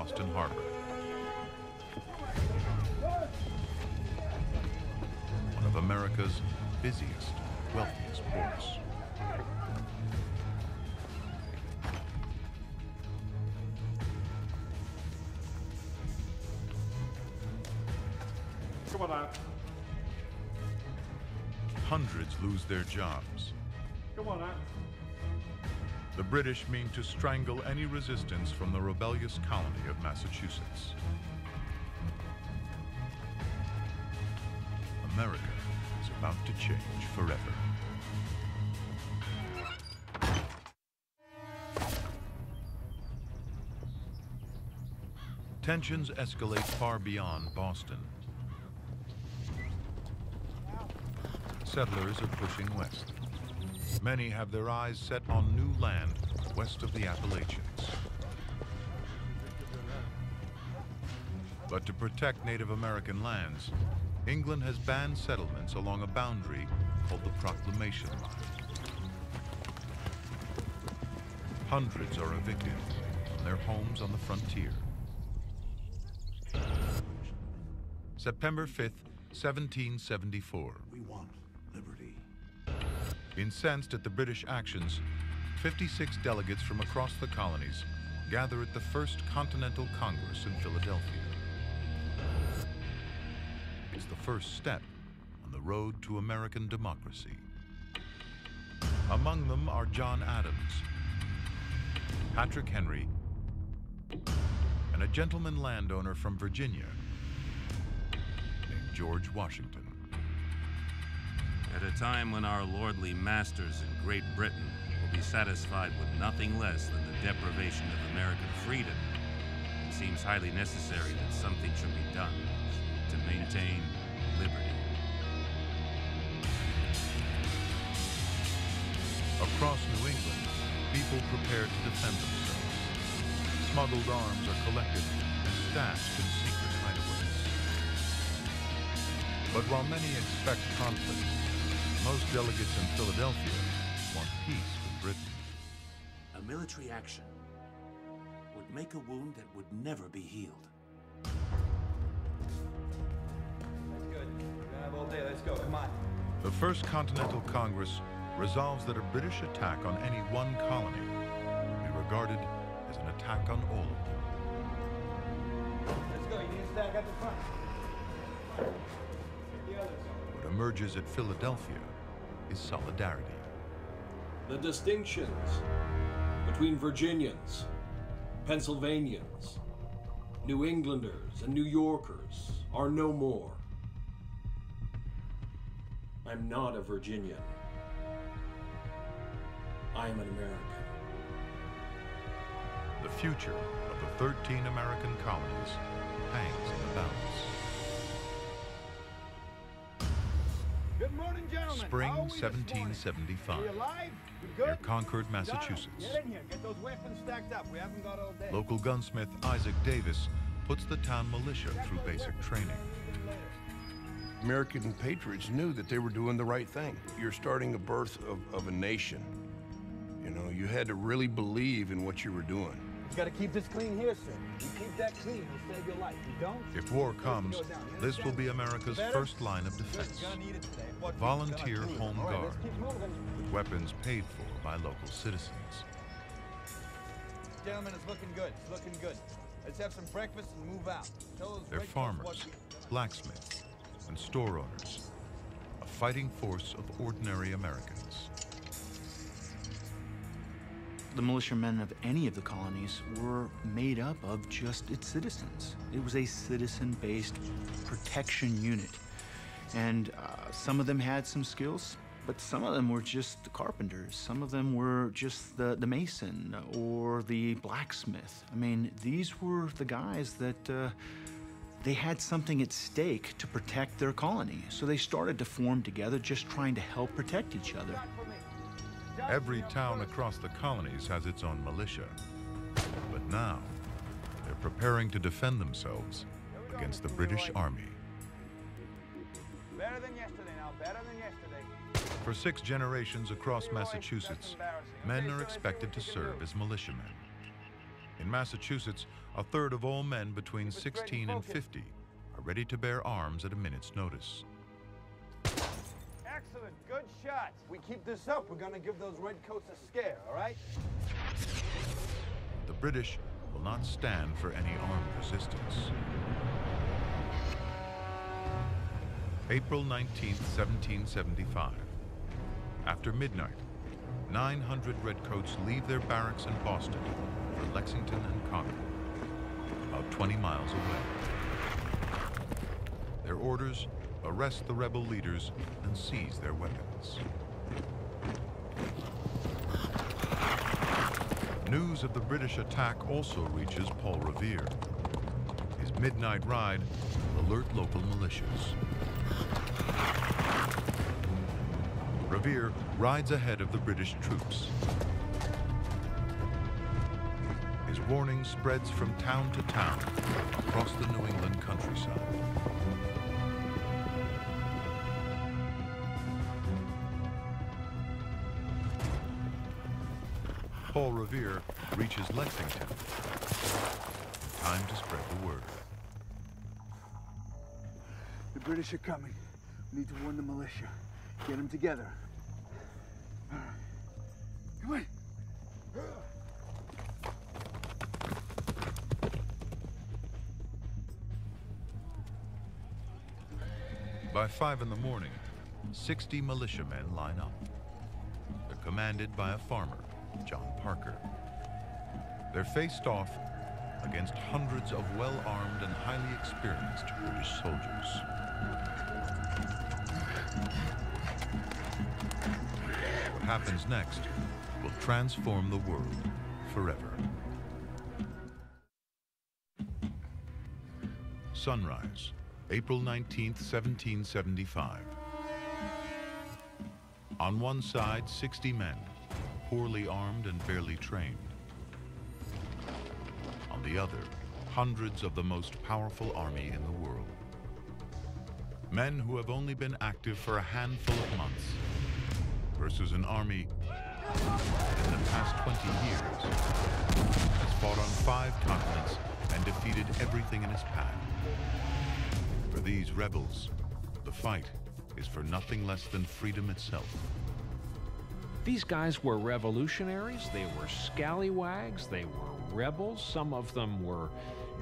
Boston Harbor. One of America's busiest, wealthiest ports. Come on out. Hundreds lose their jobs. Come on out. The British mean to strangle any resistance from the rebellious colony of Massachusetts. America is about to change forever. Tensions escalate far beyond Boston. Settlers are pushing west. Many have their eyes set on new land west of the Appalachians. But to protect Native American lands, England has banned settlements along a boundary called the Proclamation Line. Hundreds are evicted from their homes on the frontier. September 5th, 1774. We want liberty. Incensed at the British actions, 56 delegates from across the colonies gather at the First Continental Congress in Philadelphia. It's the first step on the road to American democracy. Among them are John Adams, Patrick Henry, and a gentleman landowner from Virginia named George Washington. At a time when our lordly masters in Great Britain will be satisfied with nothing less than the deprivation of American freedom, it seems highly necessary that something should be done to maintain liberty. Across New England, people prepare to defend themselves. Smuggled arms are collected and stashed in secret hideaways. But while many expect conflict, most delegates in Philadelphia want peace with Britain. A military action would make a wound that would never be healed. That's good. We're gonna have all day. Let's go. Come on. The First Continental Congress resolves that a British attack on any one colony will be regarded as an attack on all of them. Let's go. You need to stack at the front. Get the others. What emerges at Philadelphia is solidarity. The distinctions between Virginians, Pennsylvanians, New Englanders, and New Yorkers are no more. I'm not a Virginian. I am an American. The future of the 13 American colonies hangs in the balance. Good morning, gentlemen. Spring How are we this morning? 1775. Are you alive? You good? Near Concord, Massachusetts. Get in here. Get those weapons stacked up. We haven't got all day. Local gunsmith Isaac Davis puts the town militia through basic training. American patriots knew that they were doing the right thing. You're starting the birth of a nation. You know, you had to really believe in what you were doing. You gotta keep this clean here, sir. You keep that clean, you save your life. You don't? If war comes, this will be America's first line of defense. You're gonna need it today. Volunteer Home All right, Guard, let's keep moving. with weapons paid for by local citizens. Gentlemen, it's looking good. It's looking good. Let's have some breakfast and move out. Tell those They're great folks farmers, what blacksmiths, and store owners, a fighting force of ordinary Americans. The militiamen of any of the colonies were made up of just its citizens. It was a citizen-based protection unit. And some of them had some skills, but some of them were just the carpenters. Some of them were just the mason or the blacksmith. I mean, these were the guys that they had something at stake to protect their colony. So they started to form together, just trying to help protect each other. Every town across the colonies has its own militia. But now, they're preparing to defend themselves against the British Army. Better than yesterday now, better than yesterday. For 6 generations across Massachusetts, men are expected to serve as militiamen. In Massachusetts, A third of all men between 16 and 50 are ready to bear arms at a minute's notice. Excellent, good shot. We keep this up, we're gonna give those redcoats a scare, all right? The British will not stand for any armed resistance. April 19th, 1775. After midnight, 900 redcoats leave their barracks in Boston for Lexington and Concord, about 20 miles away. Their orders: arrest the rebel leaders and seize their weapons. News of the British attack also reaches Paul Revere. His midnight ride will alert local militias. Revere rides ahead of the British troops. His warning spreads from town to town across the New England countryside. Paul Revere reaches Lexington. Time to spread the word. The British are coming. We need to warn the militia. Get them together. All right. Come on. By 5 in the morning, 60 militiamen line up. They're commanded by a farmer, John Parker. They're faced off against hundreds of well-armed and highly experienced British soldiers. What happens next will transform the world forever. Sunrise, April 19th, 1775. On one side, 60 men, poorly armed and barely trained. On the other, hundreds of the most powerful army in the world. Men who have only been active for a handful of months versus an army in the past 20 years has fought on 5 continents and defeated everything in its path. For these rebels, the fight is for nothing less than freedom itself. These guys were revolutionaries, they were scallywags, they were rebels, some of them were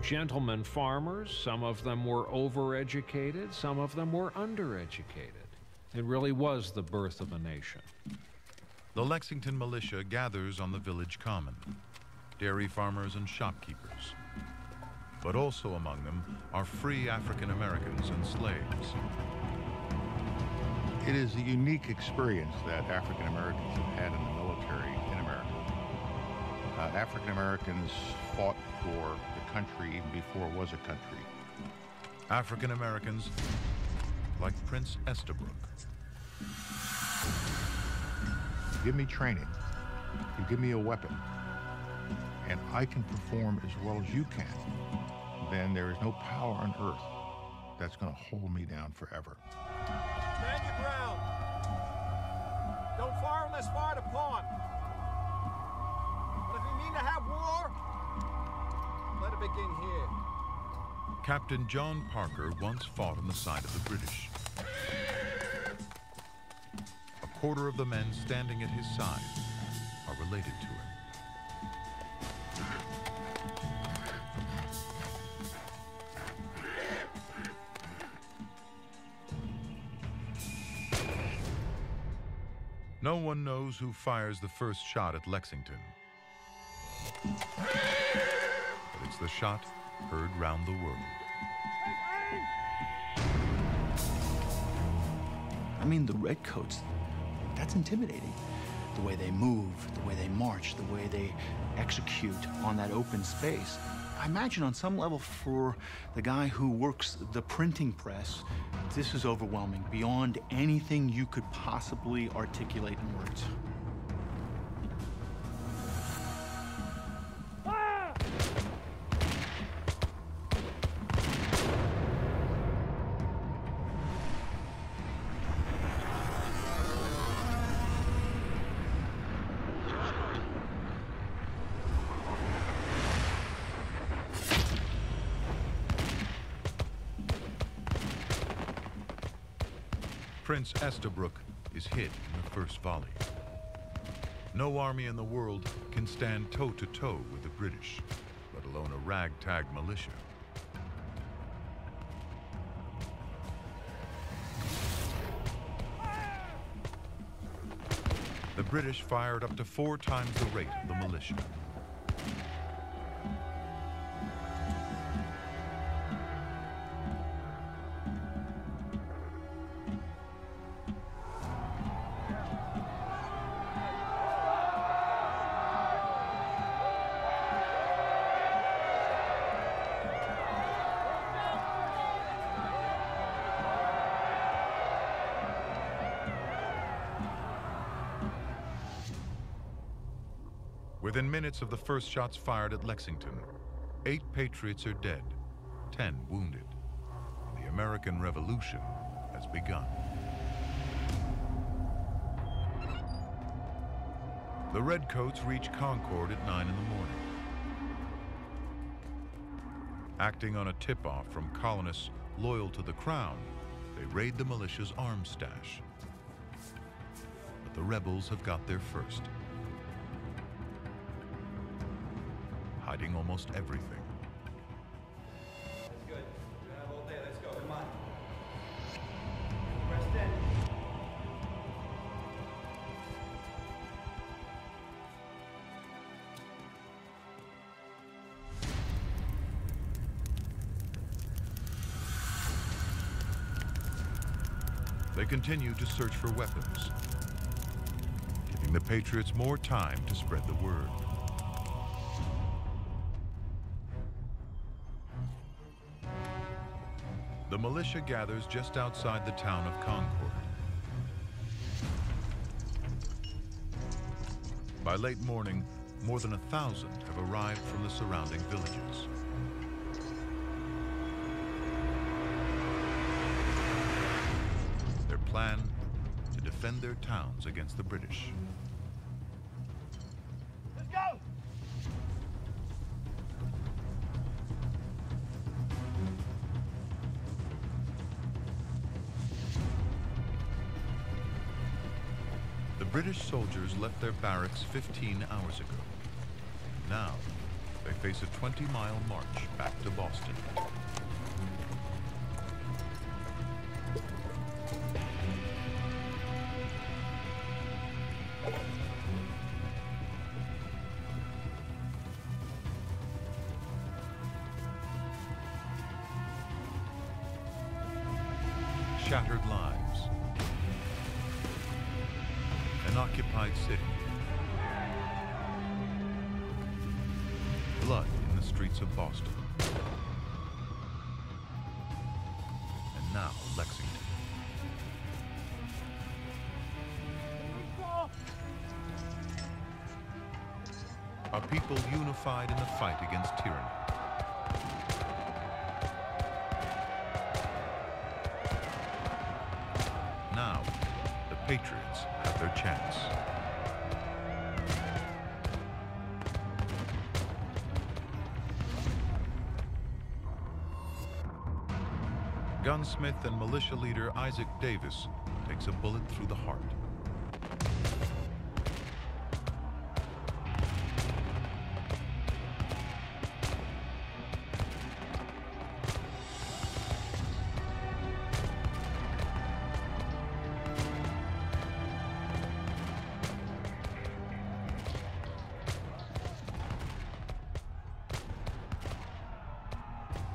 gentlemen farmers, some of them were overeducated, some of them were undereducated. It really was the birth of a nation. The Lexington militia gathers on the village common, dairy farmers and shopkeepers. But also among them are free African Americans and slaves. It is a unique experience that African Americans have had in the military in America. African Americans fought for the country even before it was a country. African Americans like Prince Estabrook. You give me training, you give me a weapon, and I can perform as well as you can, then there is no power on earth that's going to hold me down forever. Stand your ground. Don't fire unless fired upon. But if you mean to have war, let it begin here. Captain John Parker once fought on the side of the British. A quarter of the men standing at his side are related to him. No one knows who fires the first shot at Lexington. But it's the shot heard round the world. I mean, the redcoats, that's intimidating. The way they move, the way they march, the way they execute on that open space. I imagine on some level for the guy who works the printing press, this is overwhelming, beyond anything you could possibly articulate in words. Prince Estabrook is hit in the first volley. No army in the world can stand toe-to-toe with the British, let alone a ragtag militia. The British fired up to 4 times the rate of the militia. Within minutes of the first shots fired at Lexington, 8 Patriots are dead, 10 wounded. The American Revolution has begun. The Redcoats reach Concord at 9 in the morning. Acting on a tip-off from colonists loyal to the Crown, they raid the militia's arms stash. But the rebels have got there first, hiding almost everything. That's good. We have all day. Let's go. Come on. Press in. They continue to search for weapons, giving the Patriots more time to spread the word. The militia gathers just outside the town of Concord. By late morning, more than 1,000 have arrived from the surrounding villages. Their plan: to defend their towns against the British. Let's go! The British soldiers left their barracks 15 hours ago. Now, they face a 20-mile march back to Boston. Shattered lives. An occupied city. Blood in the streets of Boston. And now Lexington. A people unified in the fight against tyranny. Now, the Patriots have their chance. Gunsmith and militia leader Isaac Davis takes a bullet through the heart.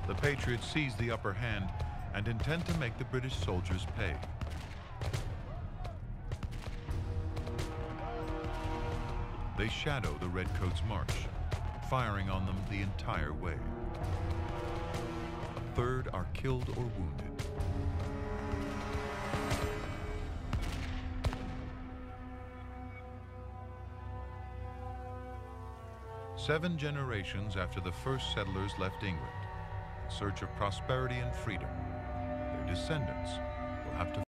The Patriots seize the upper hand and intend to make the British soldiers pay. They shadow the Redcoats' march, firing on them the entire way. A third are killed or wounded. Seven generations after the first settlers left England, in search of prosperity and freedom, their descendants will have to